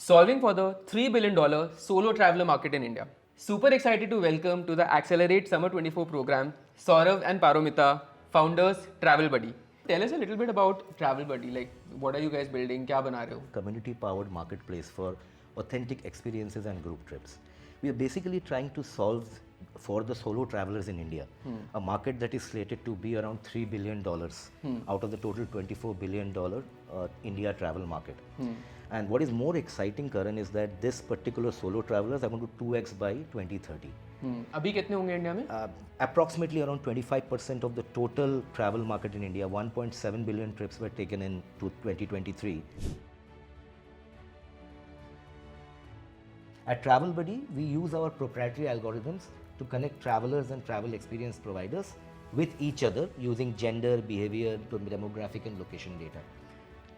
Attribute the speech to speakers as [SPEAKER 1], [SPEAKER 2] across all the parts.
[SPEAKER 1] solving for the $3 billion solo traveler market in India. Super excited to welcome to the Accelerate Summer 24 program, Saurav and Paromita, founders Travel Buddy. Tell us a little bit about Travel Buddy. Like, what are you guys building? क्या बना रहे हो?
[SPEAKER 2] Community-powered marketplace for authentic experiences and group trips. We are basically trying to solve for the solo travelers in India, a market that is slated to be around $3 billion out of the total $24 billion India travel market. And what is more exciting, Karan, is that this particular solo travelers are going to 2x by 2030.
[SPEAKER 1] अभी कितने होंगे India में?
[SPEAKER 2] Approximately around 25% of the total travel market in India, 1.7 billion trips were taken in 2023. At Travel Buddy, we use our proprietary algorithms to connect travelers and travel experience providers with each other using gender, behavior, demographic and location data.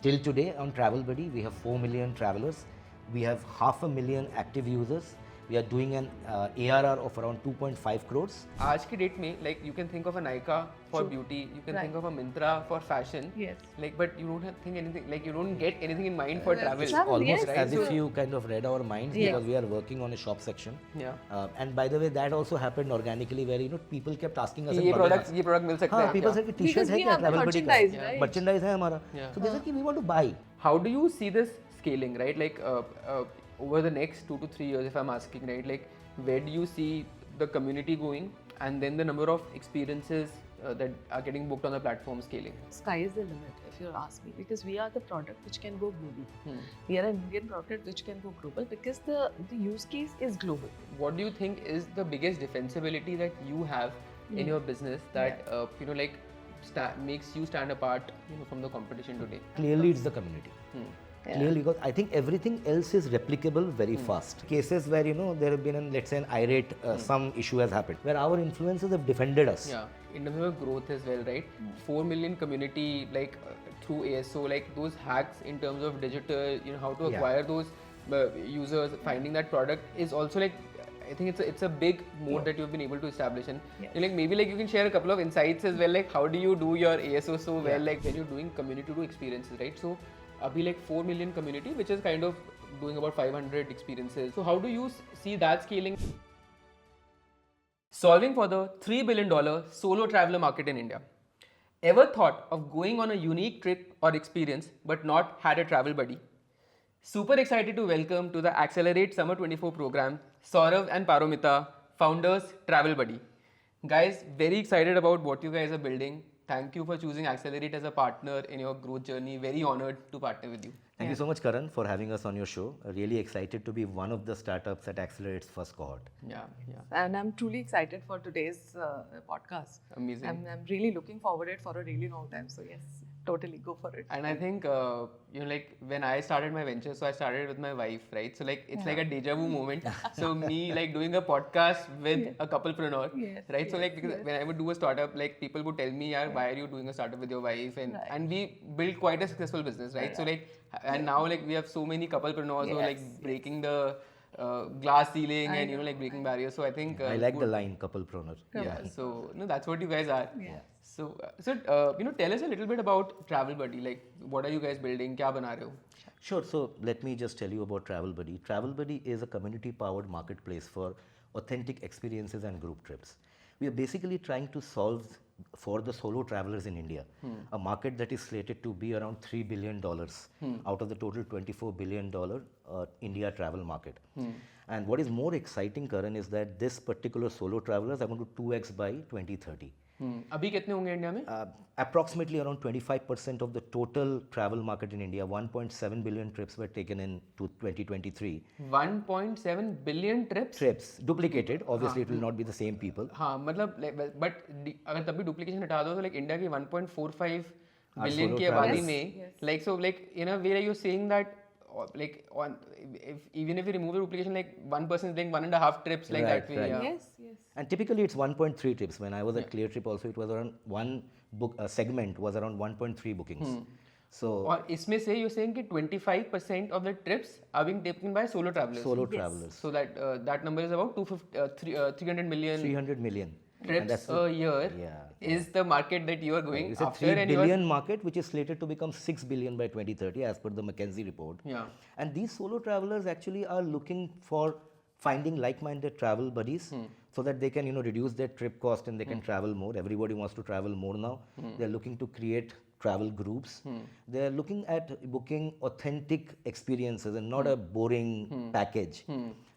[SPEAKER 2] Till today on Travel Buddy, we have 4 million travelers. We have 500,000 active users. We are doing an ARR of around 2.5 crores.
[SPEAKER 1] आज की date में like you can think of a Nykaa for beauty, you can think of a Myntra for fashion.
[SPEAKER 3] Yes.
[SPEAKER 1] Like, but you don't think anything, like you don't get anything in mind for travel.
[SPEAKER 2] It's
[SPEAKER 3] Travel,
[SPEAKER 2] almost
[SPEAKER 3] yes.
[SPEAKER 2] as if you kind of read our minds because we are working on a shop section.
[SPEAKER 1] Yeah.
[SPEAKER 2] And by the way, that also happened organically where people kept asking us.
[SPEAKER 1] ये product मिल सकता है.
[SPEAKER 2] People said कि t-shirt है क्या Travel Buddy का?
[SPEAKER 3] merchandise, right?
[SPEAKER 2] Merchandise है हमारा. So they said कि we want to buy.
[SPEAKER 1] How do you see this scaling, right? Like over the next 2 to 3 years, if I'm asking, right? Like, where do you see the community going, and then the number of experiences that are getting booked on the platform scaling?
[SPEAKER 3] Sky is the limit, if you ask me, because we are the product which can go global. We are an Indian product which can go global because the use case is global.
[SPEAKER 1] What do you think is the biggest defensibility that you have in your business that makes you stand apart, from the competition today?
[SPEAKER 2] Clearly, it's the community. Clearly, because I think everything else is replicable very fast. Cases where there have been let's say an irate some issue has happened where our influencers have defended us.
[SPEAKER 1] Yeah, in terms of growth as well, right? 4 million community through ASO, like those hacks in terms of digital, how to acquire those users, finding that product is also I think it's a big mode that you've been able to establish, and maybe you can share a couple of insights as well, like how do you do your ASO so well, like when you're doing community to experiences, right? So abhi 4 million community, which is kind of doing about 500 experiences. So how do you see that scaling? Solving for the $3 billion solo traveler market in India. Ever thought of going on a unique trip or experience but not had a travel buddy? Super excited to welcome to the Accelerate Summer 24 program, Saurav and Paromita, founders Travel Buddy. Guys, very excited about what you guys are building. Thank you for choosing Accelerate as a partner in your growth journey. Very honored to partner with you.
[SPEAKER 2] Thank you so much, Karan, for having us on your show. Really excited to be one of the startups that Accelerate's first cohort.
[SPEAKER 1] Yeah.
[SPEAKER 3] And I'm truly excited for today's podcast.
[SPEAKER 1] Amazing.
[SPEAKER 3] I'm really looking forward to it for a really long time. So yes, totally go for it.
[SPEAKER 1] And I think, when I started my venture, so I started with my wife, right? So it's like a deja vu moment. So me doing a podcast with a couplepreneur, right? So because when I would do a startup, people would tell me, why are you doing a startup with your wife? And we built quite a successful business, right? So and now we have so many couplepreneurs who are breaking the glass ceiling and breaking barriers. So I think
[SPEAKER 2] I like the line couplepreneur.
[SPEAKER 1] Yeah. So that's what you guys are.
[SPEAKER 3] Yeah.
[SPEAKER 1] So tell us a little bit about Travel Buddy. Like, what are you guys building? क्या बना रहे हो?
[SPEAKER 2] Sure. So let me just tell you about Travel Buddy. Travel Buddy is a community-powered marketplace for authentic experiences and group trips. We are basically trying to solve for the solo travelers in India, a market that is slated to be around $3 billion out of the total $24 billion India travel market. And what is more exciting, Karan, is that this particular solo travelers are going to 2x by 2030.
[SPEAKER 1] अभी कितने होंगे India में?
[SPEAKER 2] Approximately around 25% of the total travel market in India, 1.7 billion trips were taken in 2023.
[SPEAKER 1] 1.7 billion trips?
[SPEAKER 2] Trips, duplicated. Obviously, it will not be the same people.
[SPEAKER 1] हाँ, मतलब but अगर तभी duplication हटा दो तो इंडिया की 1.45 billion की आबादी में so in a way you're saying that even if you remove the duplication, 1 person is doing 1.5 trips that way.
[SPEAKER 2] Right.
[SPEAKER 1] Yeah.
[SPEAKER 3] Yes.
[SPEAKER 2] And typically it's 1.3 trips. When I was at Clear Trip also, it was around one segment was around 1.3 bookings. So
[SPEAKER 1] और इसमें से you're saying कि 25% of the trips are being taken by solo travelers.
[SPEAKER 2] Travelers.
[SPEAKER 1] So that number is about 300 million.
[SPEAKER 2] 300 million.
[SPEAKER 1] trips a year is the market that you are going
[SPEAKER 2] It's a
[SPEAKER 1] after,
[SPEAKER 2] 3
[SPEAKER 1] and you are
[SPEAKER 2] billion market which is slated to become 6 billion by 2030 as per the McKinsey report.
[SPEAKER 1] Yeah.
[SPEAKER 2] And these solo travelers actually are looking for finding like-minded travel buddies so that they can reduce their trip cost and they can travel more. Everybody wants to travel more now. They're looking to create travel groups. They're looking at booking authentic experiences and not a boring package.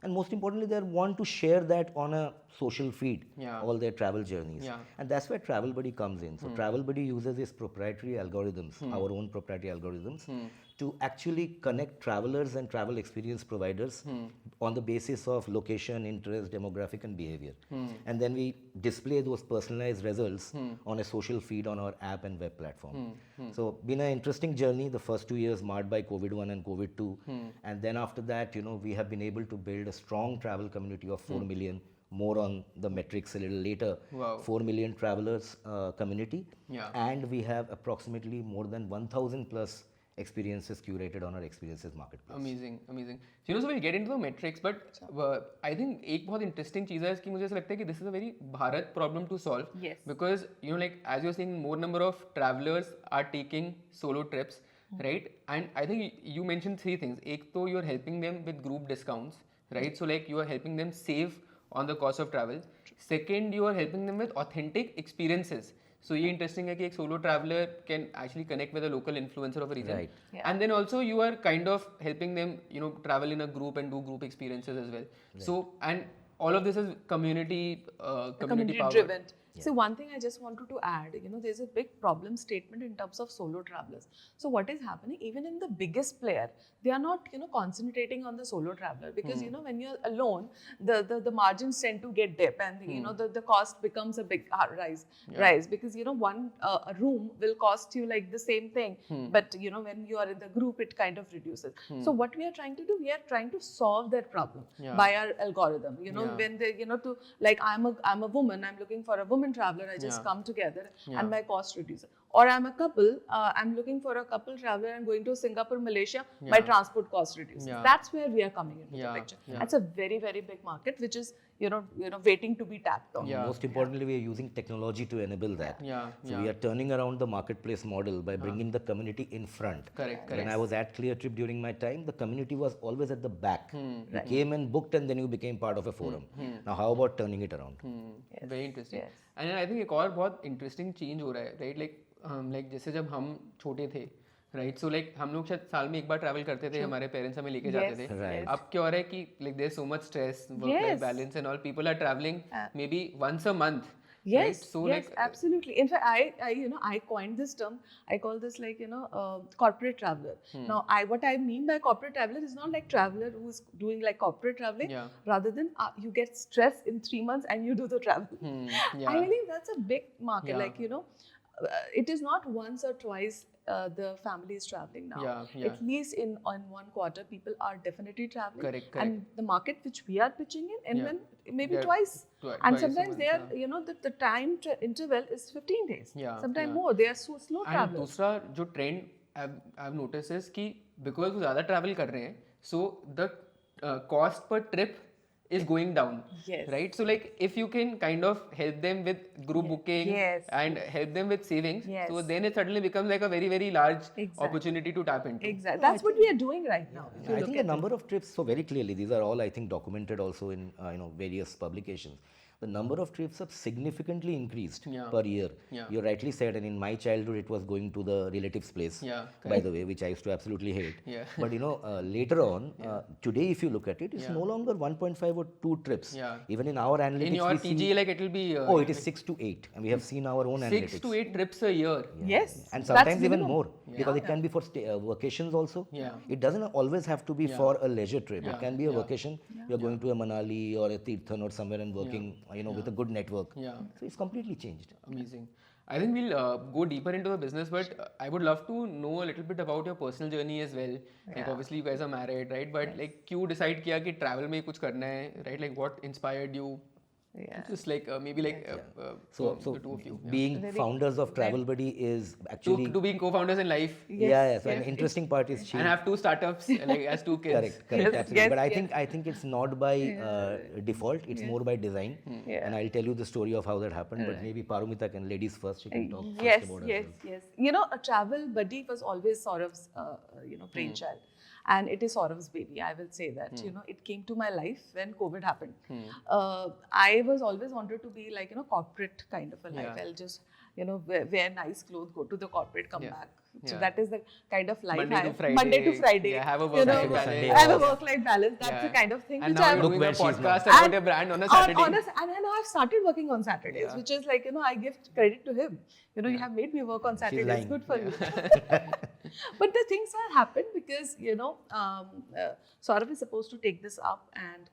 [SPEAKER 2] And most importantly, they want to share that on a social feed, all their travel journeys. And that's where Travel Buddy comes in. So Travel Buddy uses its proprietary algorithms, our own proprietary algorithms, to actually connect travelers and travel experience providers on the basis of location, interest, demographic, and behavior. And then we display those personalized results on a social feed on our app and web platform. So, been an interesting journey. The first 2 years marred by COVID-1 and COVID-2, and then after that, we have been able to build a strong travel community of 4 million. More on the metrics a little later.
[SPEAKER 1] Wow.
[SPEAKER 2] 4 million travelers community,
[SPEAKER 1] Yeah.
[SPEAKER 2] and we have approximately more than 1,000 plus experiences curated on our experiences marketplace.
[SPEAKER 1] Amazing, amazing. So we'll get into the metrics, but I think एक बहुत interesting चीज़ है इसकी, मुझे ऐसा लगता है कि this is a very Bharat problem to solve.
[SPEAKER 3] Yes.
[SPEAKER 1] Because like as you're saying, more number of travelers are taking solo trips, right? And I think you mentioned three things. एक तो you're helping them with group discounts, right? So like you are helping them save on the cost of travel. Second, you are helping them with authentic experiences. So ये interesting है कि एक solo traveler can actually connect with a local influencer of a region.
[SPEAKER 2] Right.
[SPEAKER 3] Yeah.
[SPEAKER 1] And then also you are kind of helping them, travel in a group and do group experiences as well. Right. So, and all of this is community powered.
[SPEAKER 3] Driven. So one thing I just wanted to add, there's a big problem statement in terms of solo travelers. So what is happening, even in the biggest player, they are not, concentrating on the solo traveler, because, when you're alone, the margins tend to get dip, and, the cost becomes a big rise, because, a room will cost you like the same thing, but, when you are in the group, it kind of reduces. So what we are trying to do, we are trying to solve that problem by our algorithm, when they, to, like, I'm a woman, I'm looking for a woman traveler, I just come together and my cost reduces. Or I'm a couple, I'm looking for a couple traveler and going to Singapore, Malaysia, my transport cost reduces. That's where we are coming into the picture. That's a very, very big market, which is, waiting to be tapped on.
[SPEAKER 2] Most importantly, we are using technology to enable that. So we are turning around the marketplace model by bringing the community in front.
[SPEAKER 1] Correct.
[SPEAKER 2] When I was at Clear Trip during my time, the community was always at the back. You came and booked, and then you became part of a forum. Now, how about turning it around?
[SPEAKER 1] Very interesting. And I think एक और बहुत interesting change हो रहा है, right? Like जैसे जब हम छोटे थे, right? So like हम लोग शायद साल में एक बार travel करते थे, हमारे parents हमें लेके जाते थे.
[SPEAKER 2] Right.
[SPEAKER 1] अब क्या हो रहा है कि like there's so much stress, work-life balance and all. People are traveling maybe once a month.
[SPEAKER 3] Yes,
[SPEAKER 1] right? So
[SPEAKER 3] yes, absolutely. In fact, I coined this term. I call this like, corporate traveler. Now, what I mean by corporate traveler is not like traveler who's doing like corporate traveling, rather than you get stress in 3 months and you do the travel. I believe that's a big market. Like, it is not once or twice the family is traveling now. At least in one quarter, people are definitely traveling.
[SPEAKER 1] Correct.
[SPEAKER 3] And the market which we are pitching in, and then maybe twice. And sometimes they are, the time interval is 15 days. Sometimes more. They are so slow travelers.
[SPEAKER 1] And दूसरा जो trend I've noticed is कि because वो ज़्यादा travel कर रहे हैं, so the cost per trip is going down. Right? So like if you can kind of help them with group booking and help them with savings, so then it suddenly becomes like a very, very large opportunity to tap into.
[SPEAKER 3] Exactly. That's what we are doing right now.
[SPEAKER 2] I think the number of trips, so very clearly, these are all I think documented also in various publications. The number of trips have significantly increased per year. You rightly said, and in my childhood, it was going to the relative's place, by the way, which I used to absolutely hate. But later on, today, if you look at it, it's no longer 1.5 or 2 trips. Even in our analytics,
[SPEAKER 1] in your TG, like it will be.
[SPEAKER 2] It is 6 to 8, and we have seen our own analytics.
[SPEAKER 1] 6 to 8 trips a year.
[SPEAKER 3] Yes,
[SPEAKER 2] and sometimes even more, because it can be for vacations also. It doesn't always have to be for a leisure trip. It can be a vacation. You're going to a Manali or a Tirthan or somewhere and working. With a good network. So it's completely changed.
[SPEAKER 1] Amazing. I think we'll go deeper into the business, but I would love to know a little bit about your personal journey as well. Like obviously you guys are married, right? But like क्यों decide किया कि travel में कुछ करना है, right? Like what inspired you?
[SPEAKER 3] Yeah.
[SPEAKER 1] Just like maybe like
[SPEAKER 2] So,
[SPEAKER 1] the two of you.
[SPEAKER 2] being founders of Travel Buddy is actually
[SPEAKER 1] To being co-founders in life
[SPEAKER 2] yeah. So an
[SPEAKER 3] yes,
[SPEAKER 2] interesting part is she
[SPEAKER 1] and have two startups like as two kids.
[SPEAKER 2] correct,
[SPEAKER 3] Yes,
[SPEAKER 2] absolutely.
[SPEAKER 3] yes,
[SPEAKER 2] But
[SPEAKER 3] yes.
[SPEAKER 2] I think it's not by default. It's more by design.
[SPEAKER 3] Yeah.
[SPEAKER 2] And I'll tell you the story of how that happened. But maybe Paromita can, ladies first. She can talk
[SPEAKER 3] Yes,
[SPEAKER 2] first about
[SPEAKER 3] yes,
[SPEAKER 2] herself.
[SPEAKER 3] yes. You know, a travel buddy was always Saurav's, brainchild. And it is Saurav's baby, I will say that. You know, it came to my life when COVID happened. I was always wanted to be like, corporate kind of a life.
[SPEAKER 1] Yeah.
[SPEAKER 3] I'll just, wear nice clothes, go to the corporate, come back. So
[SPEAKER 1] Yeah.
[SPEAKER 3] that is the kind of life
[SPEAKER 1] Monday
[SPEAKER 3] I
[SPEAKER 1] to
[SPEAKER 3] have.
[SPEAKER 1] Friday.
[SPEAKER 3] Monday to Friday.
[SPEAKER 1] Yeah, have a
[SPEAKER 3] you
[SPEAKER 1] work-life
[SPEAKER 3] know,
[SPEAKER 1] balance.
[SPEAKER 3] I have a work-life balance. That's
[SPEAKER 1] Yeah.
[SPEAKER 3] the kind of thing
[SPEAKER 1] And
[SPEAKER 3] which
[SPEAKER 1] now
[SPEAKER 3] I'm
[SPEAKER 1] you're doing
[SPEAKER 2] where
[SPEAKER 1] a
[SPEAKER 2] she's
[SPEAKER 1] podcast
[SPEAKER 2] now.
[SPEAKER 1] about your brand on a Saturday.
[SPEAKER 3] and now I've started working on Saturdays,
[SPEAKER 1] Yeah.
[SPEAKER 3] which is like, I give credit to him. You have made me work on Saturdays.
[SPEAKER 2] lying.
[SPEAKER 3] Good for you. But the things have happened because, Saurav is supposed to take this up and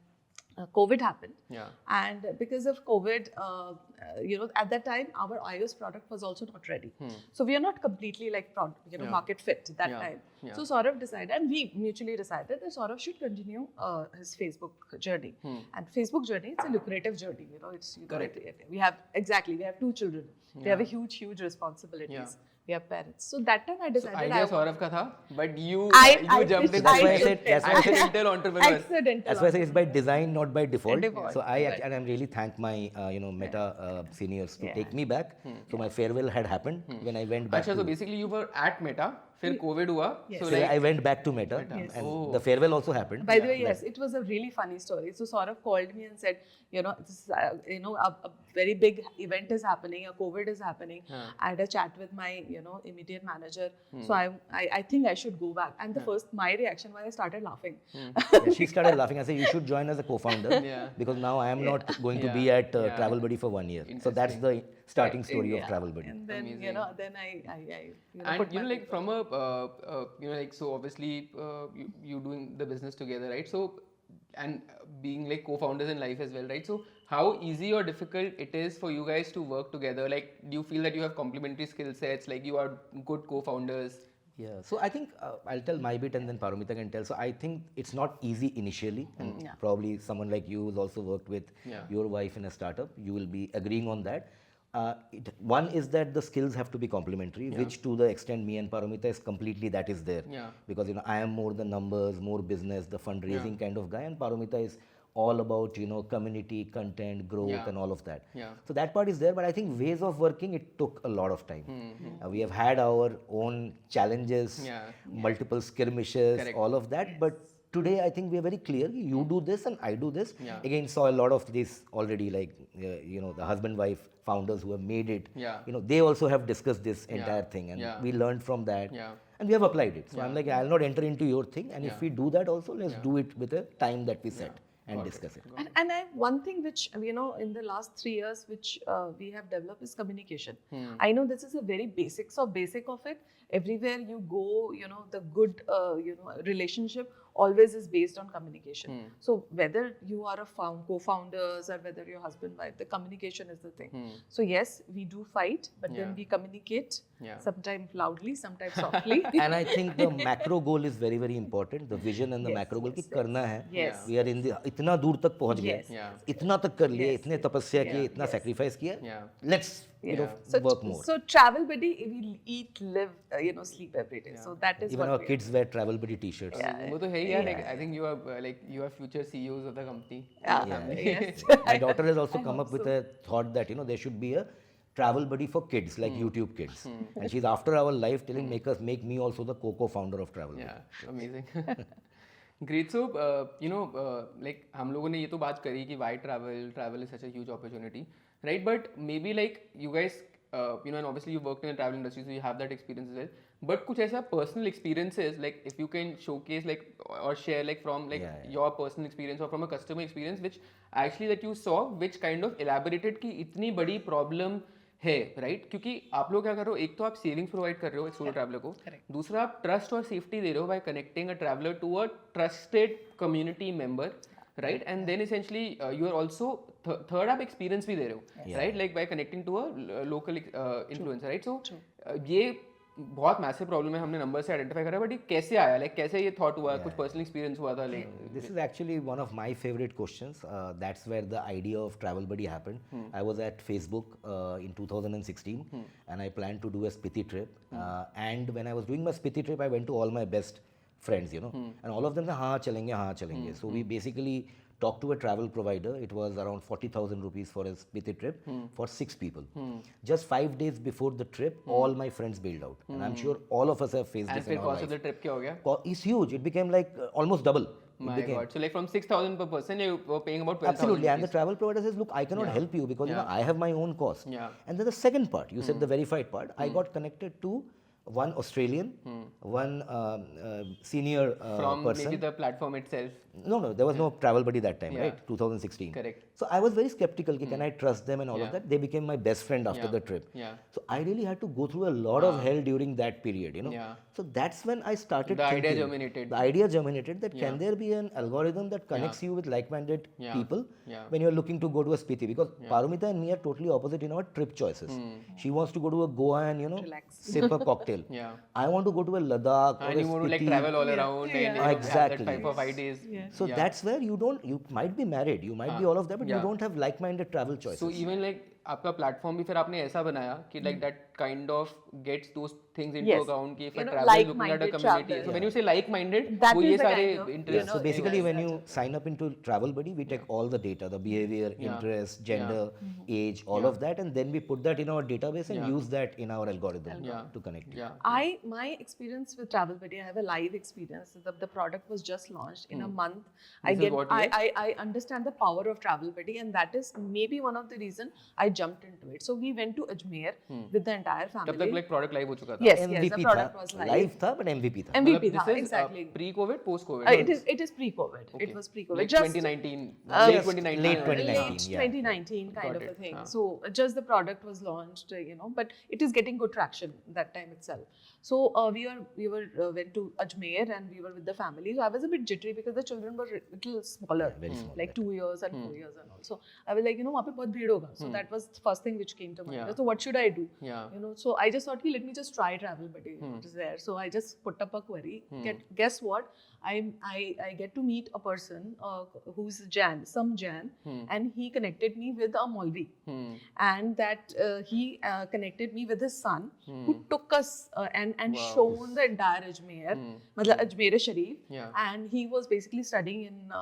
[SPEAKER 3] COVID happened.
[SPEAKER 1] Yeah.
[SPEAKER 3] And because of COVID, at that time, our iOS product was also not ready. So we are not completely like, market fit that
[SPEAKER 1] Yeah.
[SPEAKER 3] time.
[SPEAKER 1] Yeah.
[SPEAKER 3] So Saurav decided, and we mutually decided that Saurav should continue his Facebook journey. And Facebook journey, it's a lucrative journey. It's
[SPEAKER 1] Correct.
[SPEAKER 3] we have 2 children. We have a huge responsibilities.
[SPEAKER 1] Yeah.
[SPEAKER 3] We have parents. So that time I decided
[SPEAKER 1] Idea Saurav ka tha, but you jumped in.
[SPEAKER 2] That's why I said- that's why I said-
[SPEAKER 1] accidental entrepreneur.
[SPEAKER 3] accidental.
[SPEAKER 2] That's why I say it's by design, not by default.
[SPEAKER 3] Default,
[SPEAKER 2] So
[SPEAKER 3] right.
[SPEAKER 2] and I'm really thank my Meta seniors to
[SPEAKER 3] Yeah.
[SPEAKER 2] take me back. So my farewell had happened when I went back.
[SPEAKER 1] Acha, so
[SPEAKER 2] to,
[SPEAKER 1] basically you were at Meta, फिर COVID हुआ,
[SPEAKER 3] Yes.
[SPEAKER 1] so
[SPEAKER 2] so
[SPEAKER 1] like
[SPEAKER 2] I went back to Meta,
[SPEAKER 3] Yes.
[SPEAKER 2] and
[SPEAKER 1] Oh.
[SPEAKER 2] the farewell also happened.
[SPEAKER 3] By the way, yes, it was a really funny story. So Saurav called me and said, this is, a very big event is happening, a COVID is happening. I had a chat with my, immediate manager. So I think I should go back. And my reaction was I started laughing.
[SPEAKER 2] Yeah, she started laughing. I said, you should join as a co-founder
[SPEAKER 1] Yeah.
[SPEAKER 2] because now I am not going to
[SPEAKER 1] Yeah.
[SPEAKER 2] be at
[SPEAKER 1] Yeah.
[SPEAKER 2] Travel Buddy for 1 year. So that's the starting story of
[SPEAKER 3] Yeah.
[SPEAKER 2] Travel Buddy.
[SPEAKER 3] And then,
[SPEAKER 1] Amazing.
[SPEAKER 3] then I
[SPEAKER 1] and
[SPEAKER 3] put my
[SPEAKER 1] like from a like so obviously you doing the business together, right? So and being like co-founders in life as well, right? So how easy or difficult it is for you guys to work together? Like, do you feel that you have complementary skill sets? Like you are good co-founders?
[SPEAKER 2] Yeah, so I think I'll tell my bit and then Paromita can tell. So I think it's not easy initially, and probably someone like you who's also worked with your wife in a startup, you will be agreeing on that. One is that the skills have to be complementary, which to the extent me and Paromita is completely that is there.
[SPEAKER 1] Yeah.
[SPEAKER 2] Because I am more the numbers, more business, the fundraising kind of guy, and Paromita is all about community, content, growth, and all of that.
[SPEAKER 1] Yeah.
[SPEAKER 2] So that part is there, but I think ways of working, it took a lot of time. We have had our own challenges, multiple skirmishes,
[SPEAKER 1] Correct.
[SPEAKER 2] all of that, but today I think we are very clear. You do this and I do this.
[SPEAKER 1] Yeah.
[SPEAKER 2] Again, saw a lot of this already, like the husband-wife founders who have made it.
[SPEAKER 1] Yeah.
[SPEAKER 2] They also have discussed this entire thing, and we learned from that.
[SPEAKER 1] Yeah.
[SPEAKER 2] And we have applied it. So I'm like, I'll not enter into your thing, and if we do that also, let's do it with a time that we set and discuss it.
[SPEAKER 3] And one thing which, in the last 3 years, which we have developed is communication. I know this is a very basic of it. Everywhere you go, the good, relationship always is based on communication. So whether you are a co-founders or whether you're husband, wife, the communication is the thing. So yes, we do fight, but then we communicate, sometimes loudly, sometimes softly.
[SPEAKER 2] And I think the macro goal is very, very important. The vision and the macro goal कि करना है.
[SPEAKER 3] Yes.
[SPEAKER 2] We are in the इतना दूर तक पहुंच गए.
[SPEAKER 1] Yeah.
[SPEAKER 2] इतना तक कर लिए, इतने तपस्या किए, इतना sacrifice किया.
[SPEAKER 1] Yeah.
[SPEAKER 2] Let's work more.
[SPEAKER 3] So travel buddy, we eat, live, sleep every day. So that is
[SPEAKER 2] Even
[SPEAKER 3] what
[SPEAKER 2] our kids wear Travel Buddy t-shirts.
[SPEAKER 1] वो तो है ही यार, like I think you are future CEOs of the company.
[SPEAKER 3] yes.
[SPEAKER 2] My daughter has also come up with a thought that there should be a Travel Buddy for kids, like YouTube Kids. And she's after our life telling make me also the co-founder of Travel Buddy.
[SPEAKER 1] Yeah, amazing. Great. So, like हम लोगों ने ये तो बात करी कि why travel is such a huge opportunity, right? But maybe like you guys, and obviously you worked in the travel industry, so you have that experience as well. But कुछ ऐसा personal experiences, like if you can showcase like or share like from like your personal experience or from a customer experience, which actually that you saw, which kind of elaborated कि इतनी बड़ी problem है, right? क्योंकि आप लोग क्या कर रहे हो, एक तो आप सेविंग्स प्रोवाइड कर रहे हो एक सोलो ट्रैवलर को, दूसरा आप ट्रस्ट और सेफ्टी दे रहे हो by connecting a traveller to a trusted community member, right? And then essentially you are also third आप एक्सपीरियंस भी दे रहे हो, right? Like by connecting to a local influencer, right? So ये बहुत मैसिव प्रॉब्लम है, हमने नंबर से आइडेंटिफाई करा, बट ये कैसे आया, लाइक कैसे ये थॉट हुआ, कुछ पर्सनल एक्सपीरियंस हुआ था, like
[SPEAKER 2] This is actually one of my favorite questions. That's where the idea of Travel Buddy happened. I was at Facebook in 2016 and I planned to do a Spiti trip. And when I was doing my Spiti trip, I went to all my best friends, and all of them said, हाँ चलेंगे. So we basically talked to a travel provider. It was around 40,000 rupees for a Spiti trip for 6 people. Just 5 days before the trip, all my friends bailed out. And I'm sure all of us have faced
[SPEAKER 1] and
[SPEAKER 2] this
[SPEAKER 1] फिर
[SPEAKER 2] in our
[SPEAKER 1] cost of
[SPEAKER 2] life.
[SPEAKER 1] The trip क्या हो गया?
[SPEAKER 2] It's huge. It became like almost double.
[SPEAKER 1] My God. So like from 6,000 per person, you were paying about 12,000.
[SPEAKER 2] Absolutely. And the travel provider says, look, I cannot help you because I have my own cost.
[SPEAKER 1] Yeah.
[SPEAKER 2] And then the second part, you said the verified part, I got connected to one Australian, one senior
[SPEAKER 1] From
[SPEAKER 2] person.
[SPEAKER 1] maybe the platform itself.
[SPEAKER 2] No, there was no Travel Buddy that time,
[SPEAKER 1] Yeah.
[SPEAKER 2] right? 2016.
[SPEAKER 1] Correct.
[SPEAKER 2] So I was very skeptical, can I trust them and all of that? They became my best friend after
[SPEAKER 1] Yeah.
[SPEAKER 2] the trip.
[SPEAKER 1] Yeah.
[SPEAKER 2] So I really had to go through a lot of hell during that period,
[SPEAKER 1] Yeah.
[SPEAKER 2] So that's when I started
[SPEAKER 1] The idea
[SPEAKER 2] thinking-
[SPEAKER 1] germinated.
[SPEAKER 2] The idea germinated that can there be an algorithm that connects you with like-minded people when you're looking to go to a Spiti? Because Paromita and me are totally opposite in our trip choices. She wants to go to a Goa and,
[SPEAKER 3] Relax.
[SPEAKER 2] sip a cocktail.
[SPEAKER 1] Yeah.
[SPEAKER 2] I want to go to a Ladakh or
[SPEAKER 1] And
[SPEAKER 2] a
[SPEAKER 1] you want to like
[SPEAKER 2] Spiti.
[SPEAKER 1] travel all around and have
[SPEAKER 2] Exactly.
[SPEAKER 1] that 5 for 5 days.
[SPEAKER 2] So that's where you might be married, you might be all of that, but you don't have like-minded travel choices.
[SPEAKER 1] So even like आपका platform भी फिर आपने ऐसा बनाया कि like that kind of gets those things into
[SPEAKER 3] Yes.
[SPEAKER 1] account कि if a
[SPEAKER 3] You know,
[SPEAKER 1] traveler is looking at a
[SPEAKER 3] like-minded
[SPEAKER 1] community.
[SPEAKER 3] traveler.
[SPEAKER 1] So when you say like-minded,
[SPEAKER 3] That
[SPEAKER 1] वो
[SPEAKER 3] is
[SPEAKER 1] ये
[SPEAKER 3] the
[SPEAKER 1] सारे
[SPEAKER 3] kind of,
[SPEAKER 1] interests.
[SPEAKER 2] So basically, when you sign up into Travel Buddy, we take all the data, the behavior, interest, gender, age, all of that, and then we put that in our database and use that in our algorithm to connect you.
[SPEAKER 1] Yeah.
[SPEAKER 3] My experience with Travel Buddy, I have a live experience. The product was just launched in a month.
[SPEAKER 1] This is what year?
[SPEAKER 3] I understand the power of Travel Buddy, and that is maybe one of the reason I jumped into it. So we went to Ajmer with the entire family.
[SPEAKER 1] तब तक like product live हो चुका था.
[SPEAKER 3] Yes,
[SPEAKER 2] MVP
[SPEAKER 3] the product was
[SPEAKER 2] था,
[SPEAKER 3] live.
[SPEAKER 2] live था, but MVP था.
[SPEAKER 3] MVP
[SPEAKER 1] मतलब
[SPEAKER 3] था,
[SPEAKER 1] this is
[SPEAKER 3] exactly.
[SPEAKER 1] pre-COVID, post-COVID.
[SPEAKER 3] It is pre-COVID. It was pre-COVID.
[SPEAKER 1] Like
[SPEAKER 3] Just
[SPEAKER 1] 2019,
[SPEAKER 2] Yes,
[SPEAKER 1] late 2019.
[SPEAKER 2] late 2019.
[SPEAKER 3] late
[SPEAKER 2] yeah.
[SPEAKER 3] 2019 kind
[SPEAKER 1] Got
[SPEAKER 3] of a
[SPEAKER 1] it.
[SPEAKER 3] thing. So just the product was launched, but it is getting good traction that time itself. So we went to Ajmer and we were with the family. So I was a bit jittery because the children were little smaller,
[SPEAKER 2] very small,
[SPEAKER 3] like 2 years and 4 years and all. So I was like, वहाँ पे बहुत भीड़ होगा. So that was the first thing which came to mind.
[SPEAKER 1] Yeah.
[SPEAKER 3] So what should I do?
[SPEAKER 1] Yeah.
[SPEAKER 3] So I just thought, let me just try Travel Buddy. It is there. So I just put up a query. Guess what? I get to meet a person who's Jan, and he connected me with a Maulvi, and that he connected me with his son, who took us and shown the entire Ajmer, मतलब Ajmer Sharif, and he was basically studying in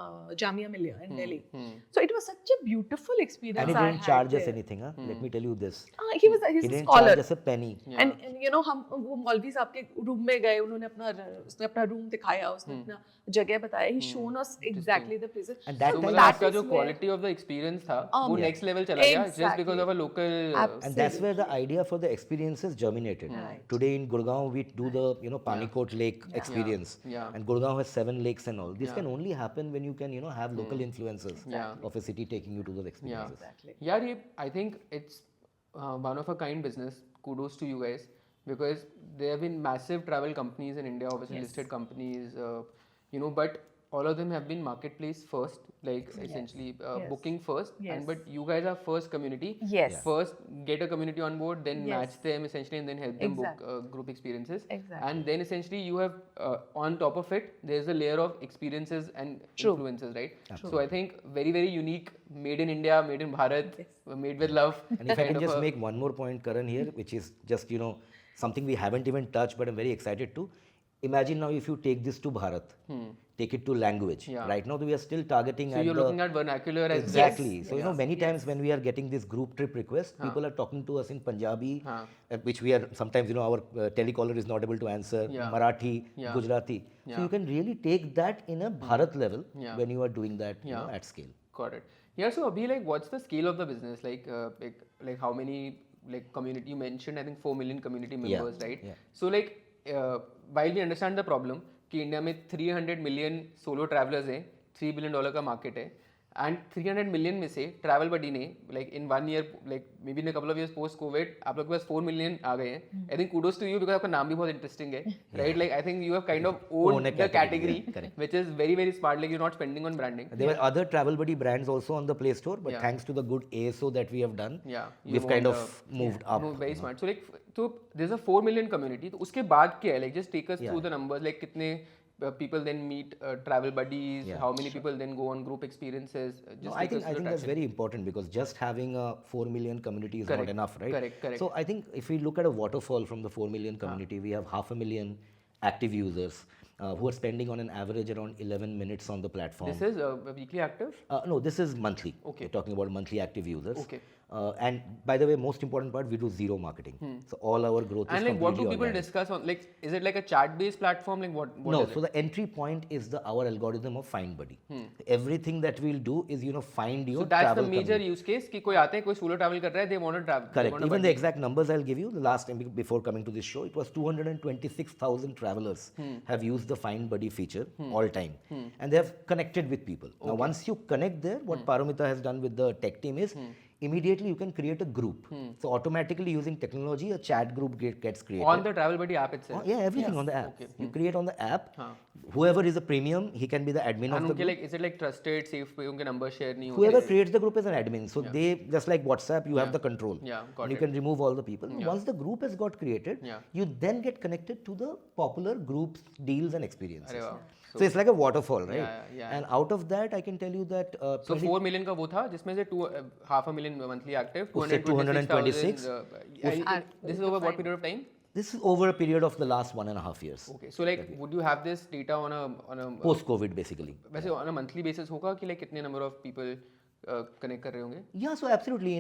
[SPEAKER 3] Jamia Millia in Delhi. So it was such a beautiful experience.
[SPEAKER 2] And he
[SPEAKER 3] I
[SPEAKER 2] didn't
[SPEAKER 3] had
[SPEAKER 2] charge us
[SPEAKER 3] there.
[SPEAKER 2] anything, huh? Let me tell you this.
[SPEAKER 3] He's
[SPEAKER 2] He
[SPEAKER 3] a
[SPEAKER 2] didn't
[SPEAKER 3] scholar.
[SPEAKER 2] charge us a penny.
[SPEAKER 3] And हम वो मौलवी साहब के room में गए, उन्होंने उसने अपना रूम दिखाया, उसने अपना जगह बताया. He shown us exactly the places.
[SPEAKER 2] And that
[SPEAKER 1] So
[SPEAKER 2] time,
[SPEAKER 1] मतलब आपका
[SPEAKER 3] is
[SPEAKER 1] जो
[SPEAKER 3] where-
[SPEAKER 1] quality of the experience था, वो next level चला गया just
[SPEAKER 3] Exactly.
[SPEAKER 1] because of a local.
[SPEAKER 2] and that's where the idea for the experiences germinated.
[SPEAKER 3] Right.
[SPEAKER 2] Today in Gurgaon, we do the Panikot Lake experience,
[SPEAKER 1] Yeah.
[SPEAKER 2] and Gurgaon has 7 lakes and all. This can only happen when you can have local influences of a city taking you to those experiences.
[SPEAKER 3] Exactly.
[SPEAKER 1] यार ये I think it's one of a kind business. Kudos to you guys because there have been massive travel companies in India, obviously listed companies, but all of them have been marketplace first, like essentially booking first.
[SPEAKER 3] Yes.
[SPEAKER 1] But you guys are first community.
[SPEAKER 3] Yes.
[SPEAKER 1] First get a community on board, then
[SPEAKER 3] Yes.
[SPEAKER 1] match them essentially, and then help them
[SPEAKER 3] Exactly.
[SPEAKER 1] book group experiences.
[SPEAKER 3] Exactly.
[SPEAKER 1] And then essentially you have on top of it, there's a layer of experiences and influences, right? So I think very very unique, made in India, made in Bharat, made with love.
[SPEAKER 2] And if I can just make one more point, Karan, here, which is just something we haven't even touched, but I'm very excited to. Imagine now if you take this to Bharat, take it to language. Right now we are still targeting
[SPEAKER 1] So
[SPEAKER 2] at
[SPEAKER 1] you're looking at vernacular as
[SPEAKER 2] exactly. So many times when we are getting this group trip requests, people are talking to us in Punjabi, which we are sometimes our telecaller is not able to answer. Marathi, Gujarati. So you can really take that in a Bharat level when you are doing that at scale.
[SPEAKER 1] Got it. Yeah. So Abhi, like, what's the scale of the business? Like how many community you mentioned? I think 4 million community members, right?
[SPEAKER 2] Yeah.
[SPEAKER 1] So while we understand the problem कि India में 300 million solo travelers हैं, $3 billion का market है, And 300 million में से travel बडी ने like in 1 year, like maybe in a couple of years post COVID, आप लोग के पास 4 million आ गए हैं. I think kudos to you because आपका नाम भी बहुत interesting है, right? Like I think you have kind of owned the category, which is very very smart. Like you're not spending on branding.
[SPEAKER 2] There were other travel buddy brands also on the Play Store, but thanks to the good ASO that we have done, we've kind of moved up.
[SPEAKER 1] No, very smart. So like, so there's a 4 million community. तो उसके बाद क्या है? Like just take us through the numbers. Like कितने people then meet travel buddies, how many people then go on group experiences.
[SPEAKER 2] No, I think that's very important because just having a 4 million community is not enough, right?
[SPEAKER 1] Correct.
[SPEAKER 2] So I think if we look at a waterfall from the 4 million community, we have 500,000 active users who are spending on an average around 11 minutes on the platform.
[SPEAKER 1] This is weekly active?
[SPEAKER 2] No, this is monthly.
[SPEAKER 1] Okay.
[SPEAKER 2] We're talking about monthly active users.
[SPEAKER 1] Okay.
[SPEAKER 2] And by the way, most important part, we do zero marketing. So all our growth is
[SPEAKER 1] and like what do people
[SPEAKER 2] organic.
[SPEAKER 1] discuss on, like is it like a chat based platform, like what
[SPEAKER 2] No,
[SPEAKER 1] is
[SPEAKER 2] so the entry point is our algorithm of Find Buddy. Everything that we'll do is find your
[SPEAKER 1] so that's
[SPEAKER 2] travel
[SPEAKER 1] the major
[SPEAKER 2] community.
[SPEAKER 1] use case कि कोई आते हैं, कोई solo travel कर रहा है, they want to travel.
[SPEAKER 2] Correct. Even the exact numbers I'll give you. The last time before coming to this show, it was 226,000 travelers have used the Find Buddy feature all time, and they have connected with people. Now, once you connect there, what Paromita has done with the tech team is immediately you can create a group. So automatically using technology, a chat group gets created.
[SPEAKER 1] On the Travel Buddy app itself?
[SPEAKER 2] Yeah, everything on the app. You create on the app. Whoever is a premium, he can be the admin of the group.
[SPEAKER 1] Like, is it like trusted, safe, उनके number share नहीं होते?
[SPEAKER 2] Whoever creates the group is an admin. So they, just like WhatsApp, you have the control.
[SPEAKER 1] Yeah, got
[SPEAKER 2] and you
[SPEAKER 1] it.
[SPEAKER 2] can remove all the people. Once the group has got created, you then get connected to the popular groups, deals and experiences.
[SPEAKER 1] अरे वाह.
[SPEAKER 2] So it's like a waterfall, right?
[SPEAKER 1] Yeah.
[SPEAKER 2] And out of that, I can tell you that...
[SPEAKER 1] so 4 million का वो था, जिसमें से 500,000 monthly active,
[SPEAKER 2] 226,000.
[SPEAKER 1] This is over what period of time?
[SPEAKER 2] This is over a period of the last 1.5 years.
[SPEAKER 1] Okay, so like, would you have this data on a
[SPEAKER 2] Post-COVID, basically.
[SPEAKER 1] वैसे on a monthly basis होगा कि like कितने number of people connect कर रहे होंगे?
[SPEAKER 2] Yeah, so absolutely.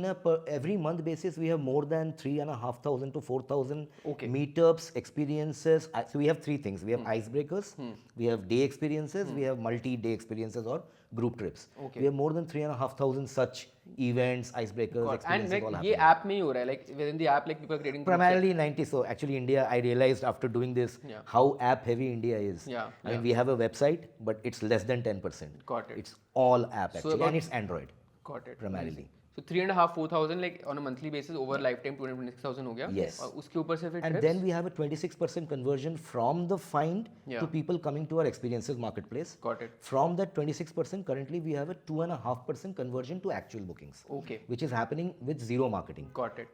[SPEAKER 2] Every month basis, we have more than 3,500 to 4,000 meetups, experiences. So we have three things. We have icebreakers, we have day experiences, we have multi-day experiences or group trips. We have more than 3,500 such events, icebreakers, experiences.
[SPEAKER 1] And like
[SPEAKER 2] all
[SPEAKER 1] ये
[SPEAKER 2] happening.
[SPEAKER 1] app में ही हो रहा है, like within the app, like people are creating groups,
[SPEAKER 2] Primarily 90. So actually India, I realized after doing this how app heavy India is. I mean, we have a website, but it's less than 10%.
[SPEAKER 1] Got it.
[SPEAKER 2] It's all app
[SPEAKER 1] So
[SPEAKER 2] actually,
[SPEAKER 1] about-
[SPEAKER 2] and it's Android
[SPEAKER 1] Got it.
[SPEAKER 2] primarily.
[SPEAKER 1] So 3,500-4,000 like on a monthly basis over lifetime 226,000 हो गया.
[SPEAKER 2] Yes.
[SPEAKER 1] और उसके ऊपर से फिर
[SPEAKER 2] And
[SPEAKER 1] trips?
[SPEAKER 2] then we have a 26% conversion from the find to people coming to our experiences marketplace.
[SPEAKER 1] Got it.
[SPEAKER 2] From that 26%, currently we have a 2.5% conversion to actual bookings.
[SPEAKER 1] Okay.
[SPEAKER 2] Which is happening with zero marketing.
[SPEAKER 1] Got it.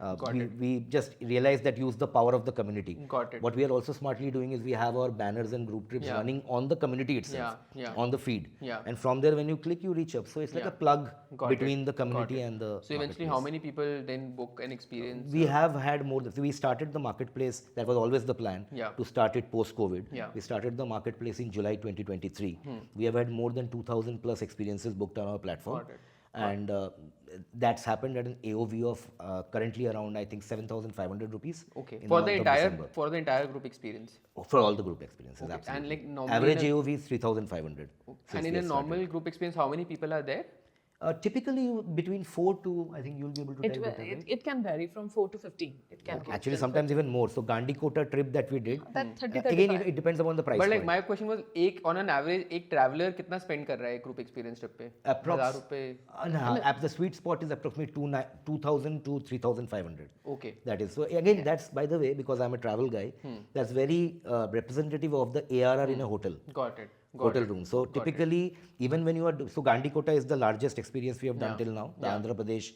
[SPEAKER 2] We just realized that use the power of the community.
[SPEAKER 1] Got it.
[SPEAKER 2] What we are also smartly doing is we have our banners and group trips running on the community itself, on the feed. And from there, when you click, you reach up. So it's like a plug between the community and the
[SPEAKER 1] So eventually, how many people then book an experience?
[SPEAKER 2] We have had more. We started the marketplace. That was always the plan to start it post-COVID. We started the marketplace in July 2023. We have had more than 2,000 plus experiences booked on our platform. And that's happened at an AOV of currently around, I think, 7,500 rupees.
[SPEAKER 1] Okay.
[SPEAKER 2] in
[SPEAKER 1] For
[SPEAKER 2] month
[SPEAKER 1] the
[SPEAKER 2] of
[SPEAKER 1] entire
[SPEAKER 2] December.
[SPEAKER 1] group experience.
[SPEAKER 2] For all the group experiences, absolutely.
[SPEAKER 1] And like normally
[SPEAKER 2] Average AOV is 3,500.
[SPEAKER 1] And in a normal group experience, how many people are there?
[SPEAKER 2] Typically between 4 to, I think you'll be able to tell better, right?
[SPEAKER 3] It can vary from 4 to 15. It can go.
[SPEAKER 2] Actually, sometimes even more. So Gandikota trip that we did.
[SPEAKER 3] That 30,
[SPEAKER 2] Again, it depends upon the price.
[SPEAKER 1] But like
[SPEAKER 2] point.
[SPEAKER 1] my question was, on an average, एक traveler कितना spend कर रहा है group experience trip पे?
[SPEAKER 2] Approx.
[SPEAKER 1] 1,000 रुपए.
[SPEAKER 2] The sweet spot is approximately 2,000 to 3,500.
[SPEAKER 1] Okay.
[SPEAKER 2] That is. So again, that's, by the way, because I'm a travel guy, that's very representative of the ARR in a hotel.
[SPEAKER 1] Got it.
[SPEAKER 2] Hotel room. So typically, even when you are, so Gandikota is the largest experience we have done till now, the Andhra Pradesh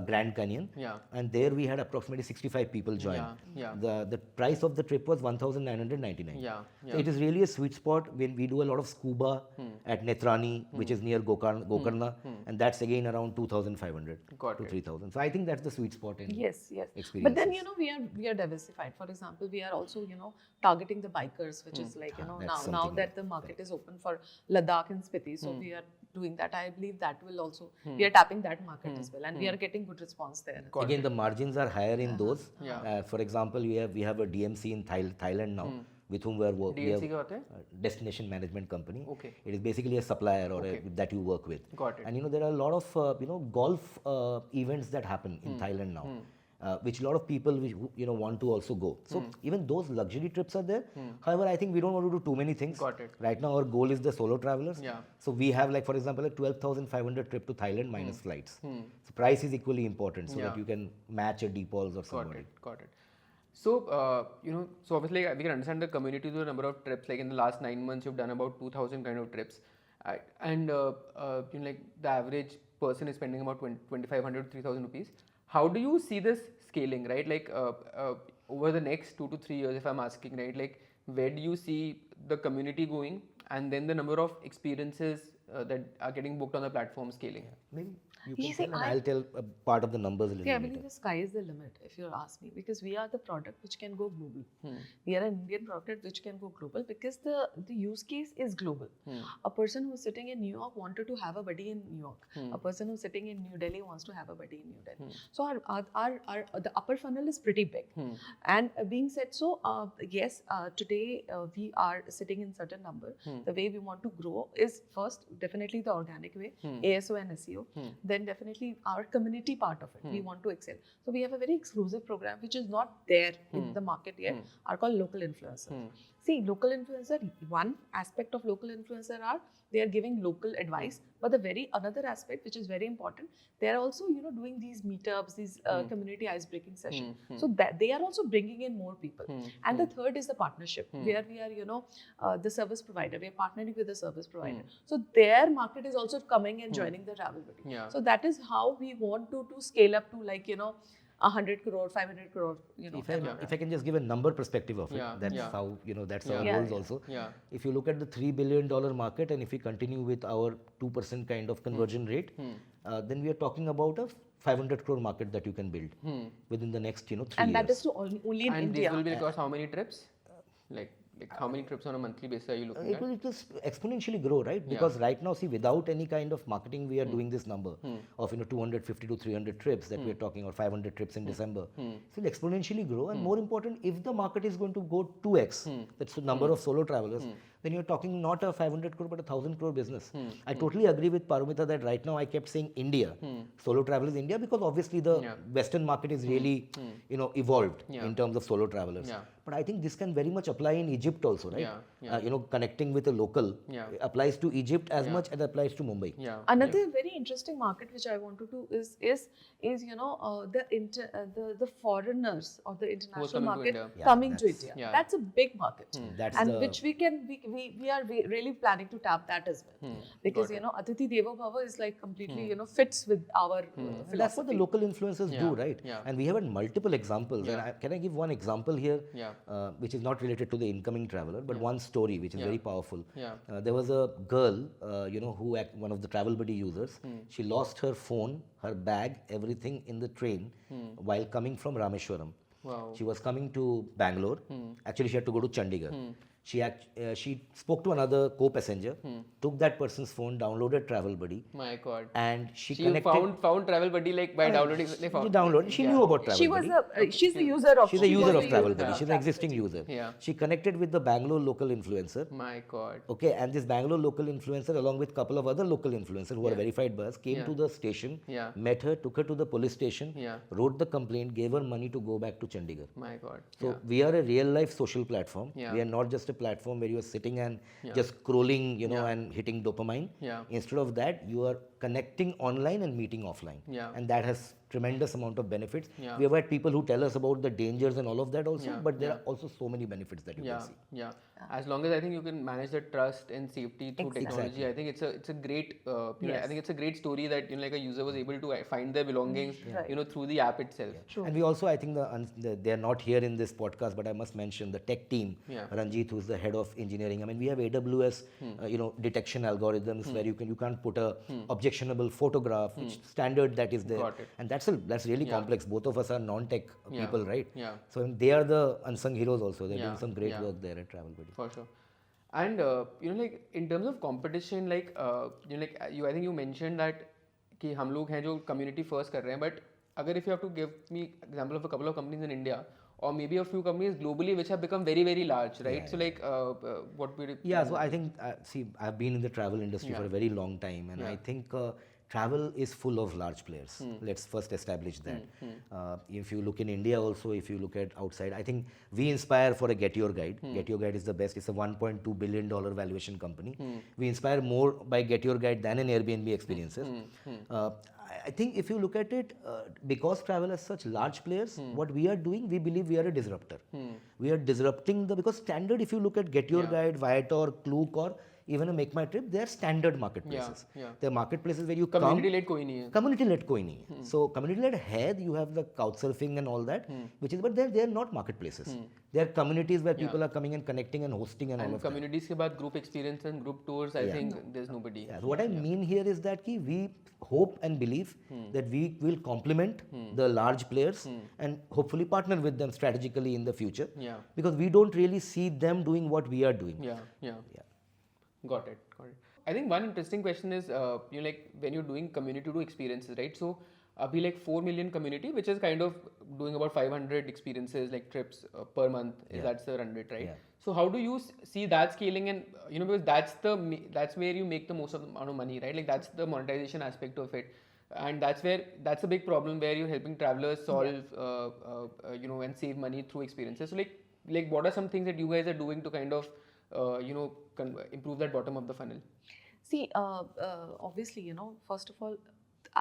[SPEAKER 2] Grand Canyon. And there we had approximately 65 people join. The price of the trip was 1,999. So it is really a sweet spot when we do a lot of scuba at Netrani, which is near Gokarna, and that's again around 2,500 to 3,000. So I think that's the sweet spot in
[SPEAKER 3] Yes.
[SPEAKER 2] experiences.
[SPEAKER 3] But then we are diversified. For example, we are also targeting the bikers, which is like now that the market is open for Ladakh and Spiti, so we are doing that. I believe that will also we are tapping that market as well, and we are getting good response there.
[SPEAKER 2] Again, the margins are higher in those. For example, we have a DMC in Thailand now, with whom we are working.
[SPEAKER 1] DMC क्या होता है?
[SPEAKER 2] Destination Management Company.
[SPEAKER 1] Okay.
[SPEAKER 2] It is basically a supplier or that you work with.
[SPEAKER 1] Got it.
[SPEAKER 2] And there are a lot of golf events that happen in Thailand now. which a lot of people want to also go. So even those luxury trips are there. However, I think we don't want to do too many things.
[SPEAKER 1] Got it.
[SPEAKER 2] Right now, our goal is the solo travelers.
[SPEAKER 1] Yeah.
[SPEAKER 2] So we have, like, for example, a 12,500 trip to Thailand minus flights. So price is equally important so that you can match a depols or somebody.
[SPEAKER 1] Got it. So, so obviously we can understand the community to the number of trips. Like in the last 9 months, you've done about 2,000 kind of trips. And like the average person is spending about 2,500 to 3,000 rupees. How do you see this scaling, right? Like over the next 2 to 3 years, if I'm asking, right, like where do you see the community going, and then the number of experiences that are getting booked on the platform scaling?
[SPEAKER 2] Maybe you can tell, and I'll tell a part of the numbers a little
[SPEAKER 3] See, I
[SPEAKER 2] later.
[SPEAKER 3] believe the sky is the limit, if you ask me, because we are the product which can go global. We are an Indian product which can go global because the use case is global. A person who's sitting in New York wanted to have a buddy in New York. A person who's sitting in New Delhi wants to have a buddy in New Delhi. So our the upper funnel is pretty big. And being said so, yes, today we are sitting in certain number. The way we want to grow is first definitely the organic way, ASO and SEO. Then definitely our community part of it. We want to excel. So we have a very exclusive program which is not there in the market yet, are called local influencers. See, local influencer, one aspect of local influencer are they are giving local advice, but the another aspect which is very important, they are also doing these meetups, these community ice breaking sessions. So that they are also bringing in more people. And the third is the partnership, where we are the service provider. We are partnering with the service provider. So their market is also coming and joining the travel buddy. So that is how we want to scale up to 100 crore, 500 crore,
[SPEAKER 2] If I can just give a number perspective of it, that's how, that's our goals also. If you look at the $3 billion market, and if we continue with our 2% kind of conversion rate, then we are talking about a 500 crore market that you can build within the next, 3 years.
[SPEAKER 3] And that is only in
[SPEAKER 1] and
[SPEAKER 3] India.
[SPEAKER 1] this will be across how many trips? Like how many trips on a monthly basis are you looking at?
[SPEAKER 2] It will just exponentially grow, right? Because right now, see, without any kind of marketing, we are doing this number of 250 to 300 trips that we are talking, or 500 trips in December. So it will exponentially grow, and more important, if the market is going to go 2x, that's the number of solo travelers, then you're talking not a 500 crore but a 1,000 crore business. I totally agree with Paromita that right now I kept saying India, solo travelers India, because obviously the Western market is really evolved in terms of solo travelers. But I think this can very much apply in Egypt also, right? Connecting with a local applies to Egypt as much as it applies to Mumbai.
[SPEAKER 3] Another very interesting market which I wanted to is the foreigners or the international market coming to India. That's a big market, and which we are really planning to tap that as well, because Atithi Devo Bhava is like completely fits with our philosophy.
[SPEAKER 2] That's what the local influencers do, right? And we have multiple examples. And can I give one example here, which is not related to the incoming traveler, but one story which is very powerful. There was a girl, one of the travel buddy users, she lost her phone, her bag, everything in the train while coming from Rameshwaram.
[SPEAKER 1] Wow.
[SPEAKER 2] She was coming to Bangalore. Actually, she had to go to Chandigarh. She spoke to another co-passenger, took that person's phone, downloaded Travel Buddy.
[SPEAKER 1] My God.
[SPEAKER 2] And she
[SPEAKER 1] connected. Found Travel Buddy by downloading.
[SPEAKER 2] She downloaded. She knew about Travel Buddy.
[SPEAKER 3] She's the user of.
[SPEAKER 2] She's a user of Travel Buddy. She's an existing user.
[SPEAKER 1] Yeah.
[SPEAKER 2] She connected with the Bangalore local influencer.
[SPEAKER 1] My God.
[SPEAKER 2] Okay, and this Bangalore local influencer, along with a couple of other local influencers who are verified by us, came to the station, met her, took her to the police station, wrote the complaint, gave her money to go back to Chandigarh.
[SPEAKER 1] My God.
[SPEAKER 2] So we are a real life social platform. We are not just a platform where you are sitting and just scrolling, and hitting dopamine. Instead of that, you are connecting online and meeting offline. And that has tremendous amount of benefits. We have had people who tell us about the dangers and all of that also, but there are also so many benefits that you can see.
[SPEAKER 1] As long as I think you can manage the trust and safety through technology, I think it's a great I think it's a great story that like a user was able to find their belongings through the app itself.
[SPEAKER 2] And we also, I think they are not here in this podcast, but I must mention the tech team, Ranjit, who's the head of engineering. I mean, we have AWS detection algorithms where you can't put a objectionable photograph, which standard that is there. And that's really complex. Both of us are non-tech people, right? So they are the unsung heroes also. They're doing some great work there at Travel Buddy.
[SPEAKER 1] For sure. And like in terms of competition, like I think you mentioned that कि हम लोग हैं जो community first कर रहे हैं, but अगर if you have to give me example of a couple of companies in India or maybe a few companies globally which have become very, very large, right? So like what would it
[SPEAKER 2] so I think see, I've been in the travel industry for a very long time, and I think travel is full of large players. Let's first establish that. If you look in India also, if you look at outside, I think we inspire for a Get Your Guide. Get Your Guide is the best. It's a $1.2 billion valuation company. We inspire more by Get Your Guide than an Airbnb experiences. I think if you look at it, because travel has such large players, what we are doing, we believe we are a disruptor. We are disrupting because standard, if you look at Get Your Guide, Viator, Klook, or even a Make My Trip, they are standard marketplaces. They're marketplaces where you
[SPEAKER 1] community led koi nahi hai.
[SPEAKER 2] Community led koi nahi hai. So community led hai, you have the couchsurfing and all that, which is, but they are not marketplaces. They are communities where people are coming and connecting and hosting and all of that.
[SPEAKER 1] Communities ke baad group experience and group tours, I think there's nobody.
[SPEAKER 2] So what I mean here is that we hope and believe that we will complement the large players and hopefully partner with them strategically in the future. Because we don't really see them doing what we are doing.
[SPEAKER 1] Got it. I think one interesting question is, like when you're doing community to experiences, right? So, abhi like 4 million community, which is kind of doing about 500 experiences, like trips per month. That's the run rate, right? So, how do you see that scaling? And because that's where you make the most of the amount of money, right? Like that's the monetization aspect of it. And that's a big problem where you're helping travelers solve, and save money through experiences. So, like what are some things that you guys are doing to kind of improve that bottom of the funnel?
[SPEAKER 3] See, obviously, first of all,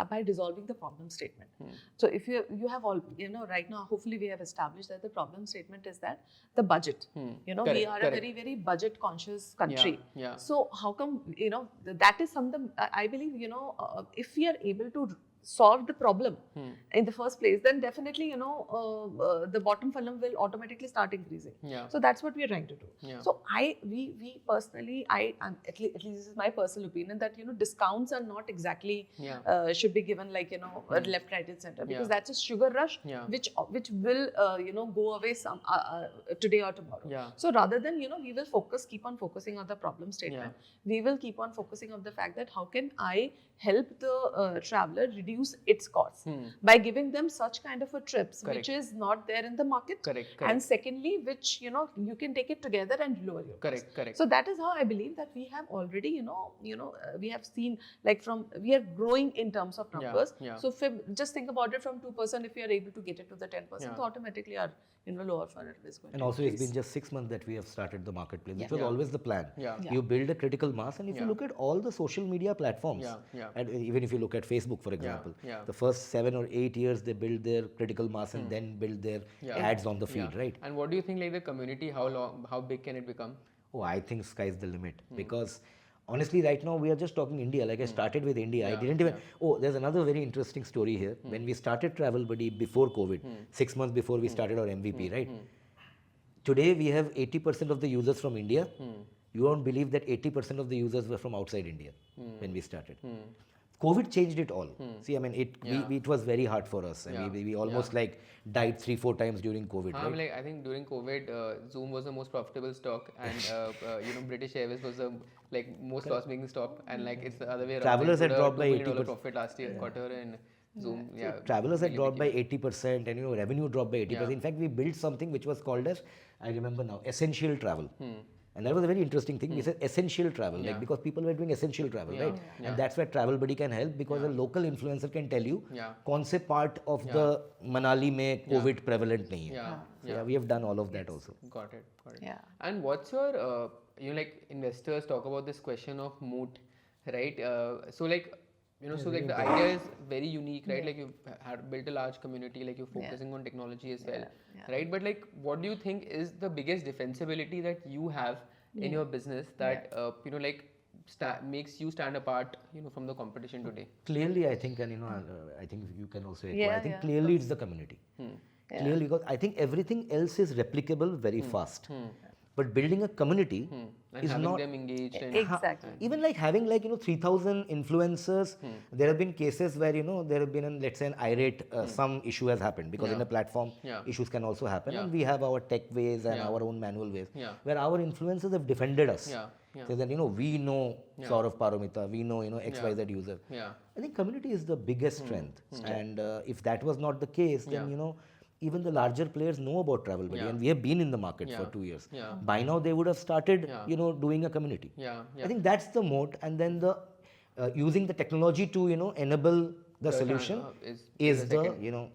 [SPEAKER 3] by dissolving the problem statement. So if you have all, right now, hopefully we have established that the problem statement is that the budget, we are a very, very budget conscious country. So how come, that is something, I believe, if we are able to solve the problem in the first place, then definitely, the bottom funnel will automatically start increasing. So that's what we are trying to do. So we personally, at least this is my personal opinion, that, discounts are not exactly should be given like, left, right, and center, because that's a sugar rush, which will, go away some today or tomorrow. So rather than, we will keep on focusing on the problem statement. We will keep on focusing on the fact that how can I help the traveler reduce its costs by giving them such kind of a trips which is not there in the market. And secondly, which you can take it together and lower your costs. So that is how I believe that we have already we have seen like we are growing in terms of numbers. So just think about it, from 2%, if we are able to get it to the 10%, so automatically our lower funnel is going
[SPEAKER 2] and
[SPEAKER 3] to
[SPEAKER 2] also
[SPEAKER 3] increase.
[SPEAKER 2] It's been just 6 months that we have started the marketplace, which was always the plan.
[SPEAKER 1] Yeah.
[SPEAKER 2] You build a critical mass, and if you look at all the social media platforms, and even if you look at Facebook, for example, the first 7 or 8 years they build their critical mass and then build their ads on the feed, right?
[SPEAKER 1] And what do you think, like the community, how big can it become?
[SPEAKER 2] Oh, I think sky's the limit, because honestly, right now we are just talking India. Like I started with India. I didn't even. Oh, there's another very interesting story here. When we started Travel Buddy before COVID, 6 months before we started our MVP, right? Today we have 80% of the users from India. You won't believe that 80% of the users were from outside India when we started. COVID changed it all. See, I mean, it was very hard for us, and we almost like died 3-4 times during COVID. Right?
[SPEAKER 1] Like I think during COVID, Zoom was the most profitable stock, and British Airways was the most loss-making stock, and like it's the other way around.
[SPEAKER 2] Travelers had dropped by 80%
[SPEAKER 1] profit last year quarter, and Zoom.
[SPEAKER 2] Travelers had dropped by 80%, and revenue dropped by 80%. In fact, we built something which was called as, I remember now, essential travel. And that was a very interesting thing. We said essential travel, like because people were doing essential travel, right? And that's where Travel Buddy can help, because a local influencer can tell you kaun se part of the Manali mein COVID prevalent nahi hai. So we have done all of that also.
[SPEAKER 1] Got it. Yeah. And what's your, like investors talk about this question of moat, right? So like, so like the idea is very unique, right? Like you've built a large community, like you're focusing on technology as well, right? But like, what do you think is the biggest defensibility that you have in your business that, makes you stand apart, from the competition today?
[SPEAKER 2] Clearly, I think, and I think you can also echo, I think clearly it's the community. Clearly, because I think everything else is replicable very fast. But building a community is
[SPEAKER 1] having
[SPEAKER 2] not
[SPEAKER 1] them engaged. And
[SPEAKER 3] Exactly.
[SPEAKER 2] even like having 3,000 influencers. There have been cases where there have been let's say an irate some issue has happened, because in a platform issues can also happen, and we have our tech ways and our own manual ways where our influencers have defended us. So then we know Saurav, Paromita, we know XYZ user. I think community is the biggest strength, and if that was not the case, then even the larger players know about Travel Buddy, and we have been in the market for 2 years. By now they would have started doing a community. I think that's the moat. And then using the technology to enable the solution
[SPEAKER 1] is
[SPEAKER 2] is
[SPEAKER 1] the
[SPEAKER 2] the
[SPEAKER 1] second.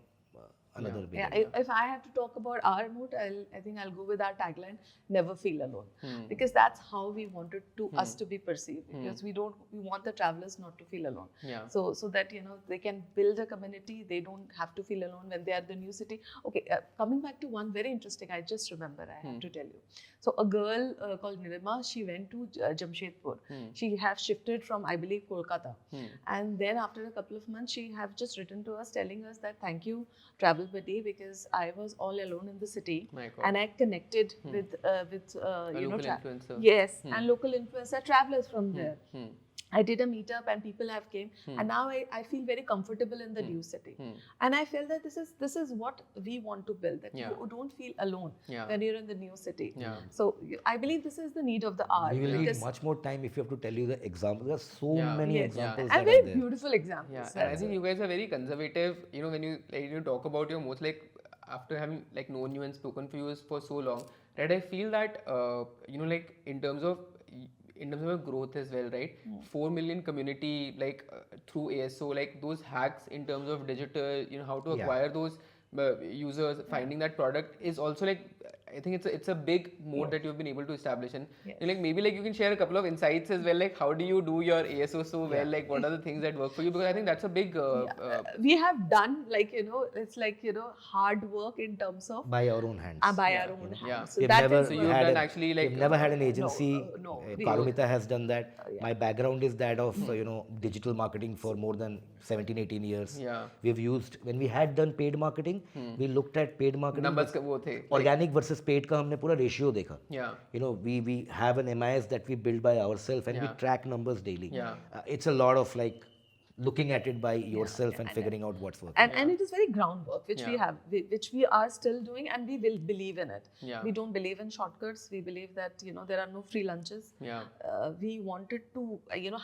[SPEAKER 2] another big
[SPEAKER 3] Yeah,
[SPEAKER 2] area.
[SPEAKER 3] if I have to talk about our mood, I think I'll go with our tagline: "Never feel alone,"
[SPEAKER 1] Hmm.
[SPEAKER 3] because that's how we wanted to us to be perceived. Because we want the travelers not to feel alone.
[SPEAKER 1] Yeah.
[SPEAKER 3] So that they can build a community. They don't have to feel alone when they are in the new city. Okay, coming back to one very interesting, I just remember I have to tell you. So a girl called Nirima, she went to Jamshedpur. She have shifted from, I believe, Kolkata, and then after a couple of months, she have just written to us telling us that thank you, Travel Buddy, because I was all alone in the city,
[SPEAKER 1] My God.
[SPEAKER 3] and I connected with
[SPEAKER 1] A local influencer.
[SPEAKER 3] yes, and local influencer travelers from there.
[SPEAKER 1] Hmm.
[SPEAKER 3] I did a meetup and people have came, and now I feel very comfortable in the new city, and I feel that this is what we want to build, that you don't feel alone
[SPEAKER 1] Yeah.
[SPEAKER 3] when you're in the new city.
[SPEAKER 1] Yeah.
[SPEAKER 3] So I believe this is the need of the hour.
[SPEAKER 2] We will need
[SPEAKER 3] because-
[SPEAKER 2] much more time if you have to tell you the examples. There are so
[SPEAKER 1] Yeah.
[SPEAKER 2] many
[SPEAKER 3] Yes.
[SPEAKER 2] examples
[SPEAKER 3] and
[SPEAKER 2] that
[SPEAKER 3] very
[SPEAKER 2] are there.
[SPEAKER 3] beautiful examples.
[SPEAKER 1] Yeah, and I think you guys are very conservative. When you talk about your most, like, after having like known you and spoken for you for so long, right? I feel that like in terms of your growth as well, right? 4 million community, like through ASO, like those hacks in terms of digital, how to
[SPEAKER 2] Yeah.
[SPEAKER 1] acquire those users, finding that product is also like, I think it's a big mode that you've been able to establish. And
[SPEAKER 3] Yes.
[SPEAKER 1] like maybe like you can share a couple of insights as well, like how do you do your ASO so well,
[SPEAKER 2] Yeah.
[SPEAKER 1] like what are the things that work for you, because I think that's a big
[SPEAKER 3] We have done, like, it's like, hard work in terms of
[SPEAKER 2] By our own hands.
[SPEAKER 3] by
[SPEAKER 1] Yeah.
[SPEAKER 3] our own hands.
[SPEAKER 1] Yeah.
[SPEAKER 3] So
[SPEAKER 2] We've
[SPEAKER 3] that
[SPEAKER 2] never
[SPEAKER 3] is
[SPEAKER 1] So
[SPEAKER 3] what-
[SPEAKER 1] you've
[SPEAKER 2] had
[SPEAKER 1] done
[SPEAKER 2] an-
[SPEAKER 1] actually, like,
[SPEAKER 2] we've never had an agency.
[SPEAKER 3] no,
[SPEAKER 2] Paromita has done that.
[SPEAKER 3] yeah.
[SPEAKER 2] My background is that of digital marketing for more than 17, 18 years.
[SPEAKER 1] Yeah.
[SPEAKER 2] We've used, when we had done paid marketing, we looked at paid marketing.
[SPEAKER 1] numbers वो थे,
[SPEAKER 2] Organic versus paid का हमने पूरा ratio देखा.
[SPEAKER 1] yeah.
[SPEAKER 2] We have an MIS that we build by ourselves and we
[SPEAKER 1] Yeah.
[SPEAKER 2] track numbers daily.
[SPEAKER 1] Yeah.
[SPEAKER 2] It's a lot of like looking at it by yourself and figuring out what's working.
[SPEAKER 3] and it is very groundwork which we
[SPEAKER 1] Yeah.
[SPEAKER 3] have, which we are still doing, and we will believe in it.
[SPEAKER 1] Yeah.
[SPEAKER 3] We don't believe in shortcuts. We believe that there are no free lunches.
[SPEAKER 1] Yeah.
[SPEAKER 3] We wanted to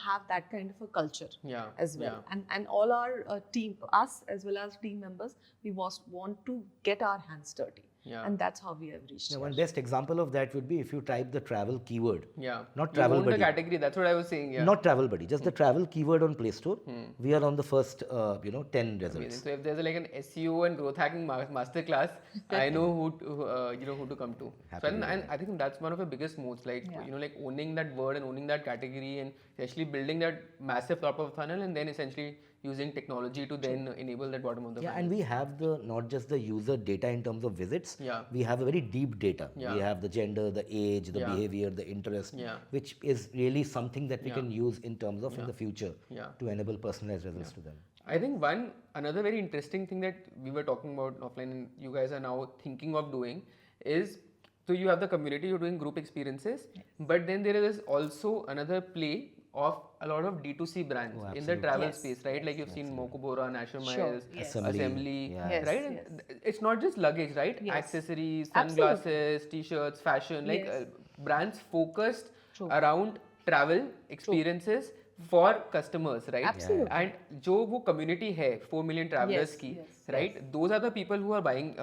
[SPEAKER 3] have that kind of a culture
[SPEAKER 1] Yeah.
[SPEAKER 3] as well.
[SPEAKER 1] Yeah.
[SPEAKER 3] And all our team, us as well as team members, we want to get our hands dirty.
[SPEAKER 1] Yeah.
[SPEAKER 3] And that's how we have reached
[SPEAKER 2] Now,
[SPEAKER 3] here.
[SPEAKER 2] one best example of that would be if you type the travel keyword.
[SPEAKER 1] Yeah.
[SPEAKER 2] Not
[SPEAKER 1] You
[SPEAKER 2] travel
[SPEAKER 1] own the
[SPEAKER 2] buddy.
[SPEAKER 1] category, that's what I was saying. Yeah.
[SPEAKER 2] Not travel buddy, just the travel keyword on Play Store. We are on the first 10
[SPEAKER 1] Amazing.
[SPEAKER 2] results.
[SPEAKER 1] So if there's like an SEO and growth hacking master class, I know who to come to.
[SPEAKER 2] Happy
[SPEAKER 1] So
[SPEAKER 2] to do
[SPEAKER 1] and I think that's one of the biggest modes, like
[SPEAKER 3] Yeah.
[SPEAKER 1] like owning that word and owning that category, and actually building that massive top of funnel, and then essentially using technology to then enable that bottom of the
[SPEAKER 2] Yeah,
[SPEAKER 1] funnel.
[SPEAKER 2] and we have the not just the user data in terms of visits.
[SPEAKER 1] Yeah.
[SPEAKER 2] We have a very deep data.
[SPEAKER 1] Yeah.
[SPEAKER 2] We have the gender, the age, the
[SPEAKER 1] Yeah.
[SPEAKER 2] behavior, the interest,
[SPEAKER 1] Yeah.
[SPEAKER 2] which is really something that we
[SPEAKER 1] Yeah.
[SPEAKER 2] can use in terms of in the future
[SPEAKER 1] Yeah.
[SPEAKER 2] to enable personalized results to them.
[SPEAKER 1] I think another very interesting thing that we were talking about offline and you guys are now thinking of doing is, so you have the community, you're doing group experiences, but then there is also another play of a lot of D2C brands in the
[SPEAKER 2] absolutely.
[SPEAKER 1] travel
[SPEAKER 3] Yes,
[SPEAKER 1] space, right? Like you've seen Mokobora, National
[SPEAKER 3] Sure,
[SPEAKER 1] Miles,
[SPEAKER 3] yes.
[SPEAKER 2] Assembly, yeah.
[SPEAKER 3] Yes,
[SPEAKER 1] right?
[SPEAKER 3] yes.
[SPEAKER 1] And it's not just luggage, right?
[SPEAKER 3] Yes.
[SPEAKER 1] Accessories,
[SPEAKER 3] Absolutely.
[SPEAKER 1] sunglasses, t-shirts, fashion, like
[SPEAKER 3] Yes.
[SPEAKER 1] brands focused
[SPEAKER 3] True.
[SPEAKER 1] around travel experiences for customers, right?
[SPEAKER 3] Absolutely.
[SPEAKER 1] And जो वो community है 4 million travelers
[SPEAKER 3] Yes,
[SPEAKER 1] की,
[SPEAKER 3] yes,
[SPEAKER 1] right? Those are the people who are buying,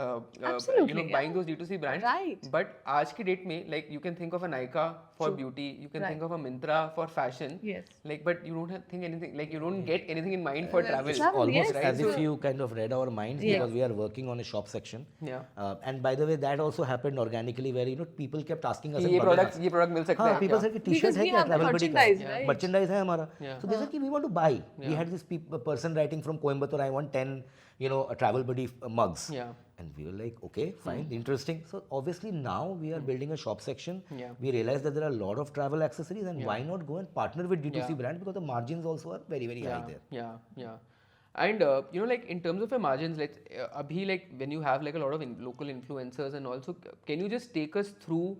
[SPEAKER 3] Absolutely,
[SPEAKER 1] buying
[SPEAKER 3] yeah.
[SPEAKER 1] those D2C brands.
[SPEAKER 3] Right.
[SPEAKER 1] But आज की date में, like you can think of a Nykaa for
[SPEAKER 3] True.
[SPEAKER 1] beauty, you can
[SPEAKER 3] Right.
[SPEAKER 1] think of a Myntra for fashion.
[SPEAKER 3] Yes.
[SPEAKER 1] Like, but you don't think anything, like you don't get anything in mind for travel.
[SPEAKER 3] travel,
[SPEAKER 2] Almost
[SPEAKER 3] yes.
[SPEAKER 2] as if you kind of read our minds
[SPEAKER 3] Yeah.
[SPEAKER 2] because we are working on a shop section.
[SPEAKER 1] Yeah.
[SPEAKER 2] And by the way, that also happened organically where people kept asking us.
[SPEAKER 1] कि
[SPEAKER 2] in
[SPEAKER 1] ये product मिल सकता
[SPEAKER 2] हाँ,
[SPEAKER 1] है
[SPEAKER 2] people
[SPEAKER 1] क्या?
[SPEAKER 2] said कि t-shirt
[SPEAKER 3] Because
[SPEAKER 2] है
[SPEAKER 3] we
[SPEAKER 2] क्या
[SPEAKER 3] have
[SPEAKER 2] travel buddy का?
[SPEAKER 3] merchandise, right?
[SPEAKER 2] Merchandise है हमारा.
[SPEAKER 1] Yeah.
[SPEAKER 2] So they said कि we want to buy. We had this person writing from Coimbatore, I want 10, a travel buddy mugs.
[SPEAKER 1] Yeah.
[SPEAKER 2] And we were like, okay, fine, interesting. So obviously now we are building a shop section.
[SPEAKER 1] Yeah.
[SPEAKER 2] We realize that there are a lot of travel accessories, and why not go and partner with D2C
[SPEAKER 1] Yeah.
[SPEAKER 2] brands, because the margins also are very, very high there.
[SPEAKER 1] Yeah. And like in terms of your margins, like abhi, like when you have like a lot of local influencers, and also can you just take us through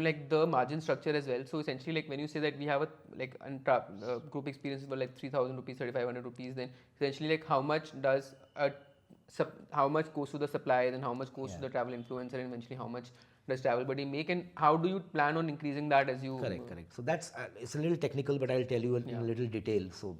[SPEAKER 1] like the margin structure as well? So essentially, like when you say that we have a group experiences for like 3,000 rupees, 3,500 rupees, then essentially like how much goes to the supply, then how much goes to the travel influencer, and eventually how much does Travel Buddy make, and how do you plan on increasing that as you?
[SPEAKER 2] Correct. So that's it's a little technical, but I'll tell you in a little detail. So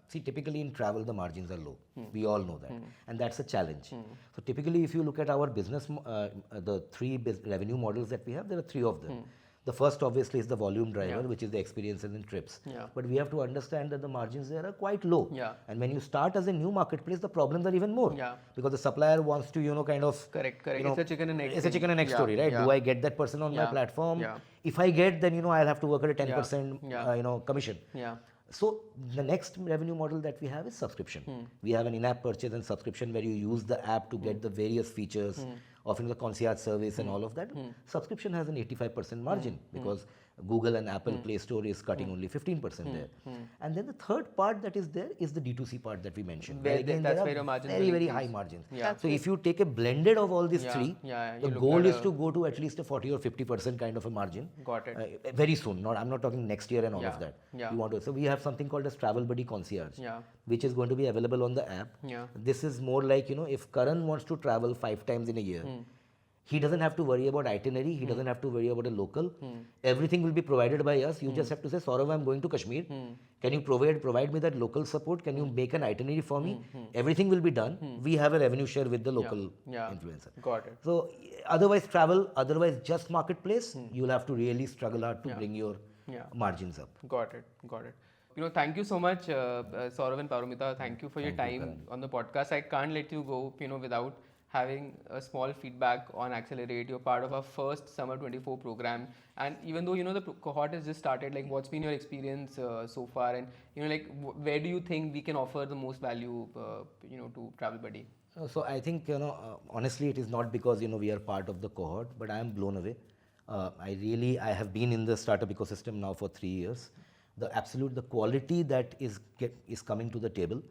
[SPEAKER 2] see, typically in travel the margins are low. We all know that, and that's a challenge. So typically, if you look at our business, the three revenue models that we have, there are three of them. The first obviously is the volume driver,
[SPEAKER 1] Yeah.
[SPEAKER 2] which is the experiences and trips.
[SPEAKER 1] Yeah.
[SPEAKER 2] But we have to understand that the margins there are quite low.
[SPEAKER 1] Yeah.
[SPEAKER 2] And when you start as a new marketplace, the problems are even more.
[SPEAKER 1] Yeah.
[SPEAKER 2] Because the supplier wants to, kind of.
[SPEAKER 1] Correct.
[SPEAKER 2] you know,
[SPEAKER 1] It's a chicken and egg
[SPEAKER 2] It's a
[SPEAKER 1] thing.
[SPEAKER 2] chicken and egg
[SPEAKER 1] Yeah,
[SPEAKER 2] story, right?
[SPEAKER 1] yeah.
[SPEAKER 2] Do I get that person on my
[SPEAKER 1] Yeah,
[SPEAKER 2] platform?
[SPEAKER 1] yeah.
[SPEAKER 2] If I get, then, I'll have to work at a 10%,
[SPEAKER 1] Yeah.
[SPEAKER 2] commission.
[SPEAKER 1] Yeah.
[SPEAKER 2] So the next revenue model that we have is subscription. We have an in-app purchase and subscription where you use the app to get the various features of the concierge service and all of that. Subscription has an 85% margin because Google and Apple Play Store is cutting only 15% there. And then the third part that is there is the D2C part that we mentioned.
[SPEAKER 1] Where
[SPEAKER 2] again,
[SPEAKER 1] that's
[SPEAKER 2] there
[SPEAKER 1] where
[SPEAKER 2] are
[SPEAKER 1] your margins
[SPEAKER 2] very,
[SPEAKER 1] will
[SPEAKER 2] very
[SPEAKER 1] increase.
[SPEAKER 2] high margins.
[SPEAKER 1] Yeah.
[SPEAKER 2] So if you take a blended of all these
[SPEAKER 1] Yeah,
[SPEAKER 2] three,
[SPEAKER 1] yeah,
[SPEAKER 2] the
[SPEAKER 1] you look
[SPEAKER 2] goal
[SPEAKER 1] at
[SPEAKER 2] is to go to at least a 40 or 50% kind of a margin.
[SPEAKER 1] Got it.
[SPEAKER 2] Very soon. I'm not talking next year and all of
[SPEAKER 1] Yeah,
[SPEAKER 2] that.
[SPEAKER 1] yeah.
[SPEAKER 2] We want to. So we have something called as Travel Buddy Concierge,
[SPEAKER 1] Yeah.
[SPEAKER 2] which is going to be available on the app.
[SPEAKER 1] Yeah.
[SPEAKER 2] This is more like, if Karan wants to travel 5 times in a year, he doesn't have to worry about itinerary. He doesn't have to worry about a local. Everything will be provided by us. You just have to say, Saurav, I'm going to Kashmir. Can you provide me that local support? Can you make an itinerary for me? Everything will be done. We have a revenue share with the local influencer.
[SPEAKER 1] Got it.
[SPEAKER 2] So otherwise travel, otherwise just marketplace, you'll have to really struggle hard to bring your margins up.
[SPEAKER 1] Got it. Got it. Thank you so much, Saurav and Paromita. Thank you for your time on the podcast. I can't let you go, without having a small feedback on Accelerate. You're part of our first Summer 24 program. And even though, the cohort has just started, like, what's been your experience so far? And, where do you think we can offer the most value, to Travel Buddy?
[SPEAKER 2] So I think, honestly, it is not because, we are part of the cohort, but I am blown away. I have been in the startup ecosystem now for 3 years. The quality that is coming to the table,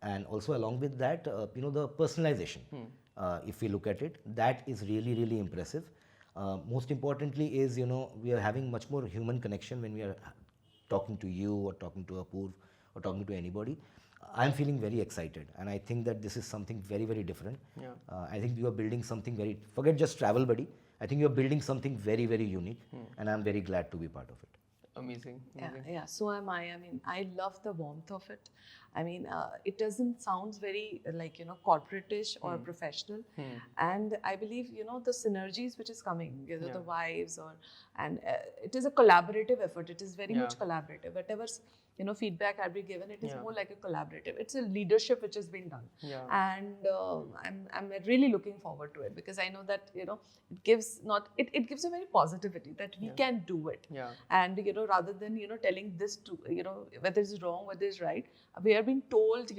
[SPEAKER 2] and also along with that, the personalization. If we look at it, that is really, really impressive. Most importantly is, we are having much more human connection when we are talking to you or talking to Apoorv or talking to anybody. I'm feeling very excited, and I think that this is something very, very different.
[SPEAKER 1] Yeah.
[SPEAKER 2] I think you are building something forget just Travel Buddy. I think you're building something very, very unique, and I'm very glad to be part of it.
[SPEAKER 1] Amazing.
[SPEAKER 3] Yeah, so am I. I mean, I love the warmth of it. I mean, it doesn't sound very corporate-ish or professional. And I believe, the synergies which is coming, the vibes, and it is a collaborative effort. It is very much collaborative. Whatever, feedback I'll be given, it is more like a collaborative. It's a leadership which has been done.
[SPEAKER 1] Yeah.
[SPEAKER 3] And I'm really looking forward to it because I know that, it gives it gives a very positivity that we can do it.
[SPEAKER 1] Yeah.
[SPEAKER 3] And, rather than, telling this to, whether it's wrong, whether it's right, we are being told,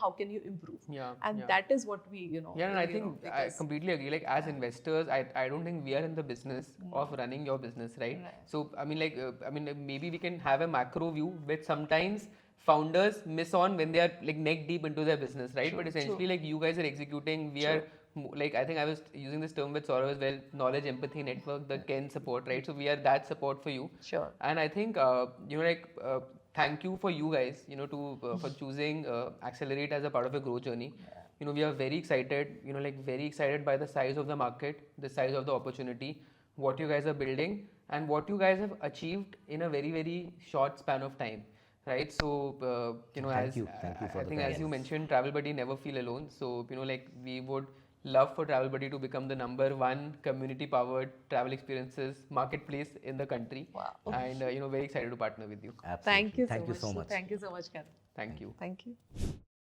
[SPEAKER 3] how can you improve?
[SPEAKER 1] Yeah.
[SPEAKER 3] And that is what we,
[SPEAKER 1] Yeah, and I think I completely agree. Like, as investors, I don't think we are in the business of running your business, right? So, maybe we can have a macro view, which sometimes founders miss on when they are like neck deep into their business, right? But essentially, like, you guys are executing, we are like, I think I was using this term with Saurav as well, knowledge, empathy, network, the Ken support, right? So we are that support for you.
[SPEAKER 3] Sure.
[SPEAKER 1] And I think, thank you for you guys, for choosing Accelerate as a part of a growth journey. We are very excited, very excited by the size of the market, the size of the opportunity, what you guys are building, and what you guys have achieved in a very, very short span of time. Right, so
[SPEAKER 2] Thank you for
[SPEAKER 1] I
[SPEAKER 2] the
[SPEAKER 1] think as you
[SPEAKER 2] guidance.
[SPEAKER 1] mentioned, Travel Buddy never feel alone. So we would love for Travel Buddy to become the #1 community-powered travel experiences marketplace in the country.
[SPEAKER 3] Wow.
[SPEAKER 1] And very excited to partner with you.
[SPEAKER 2] Absolutely.
[SPEAKER 3] Thank you
[SPEAKER 2] Thank you
[SPEAKER 3] so
[SPEAKER 2] so
[SPEAKER 3] much.
[SPEAKER 2] much.
[SPEAKER 3] Thank you so much, Karan.
[SPEAKER 1] Thank you.
[SPEAKER 3] Thank you.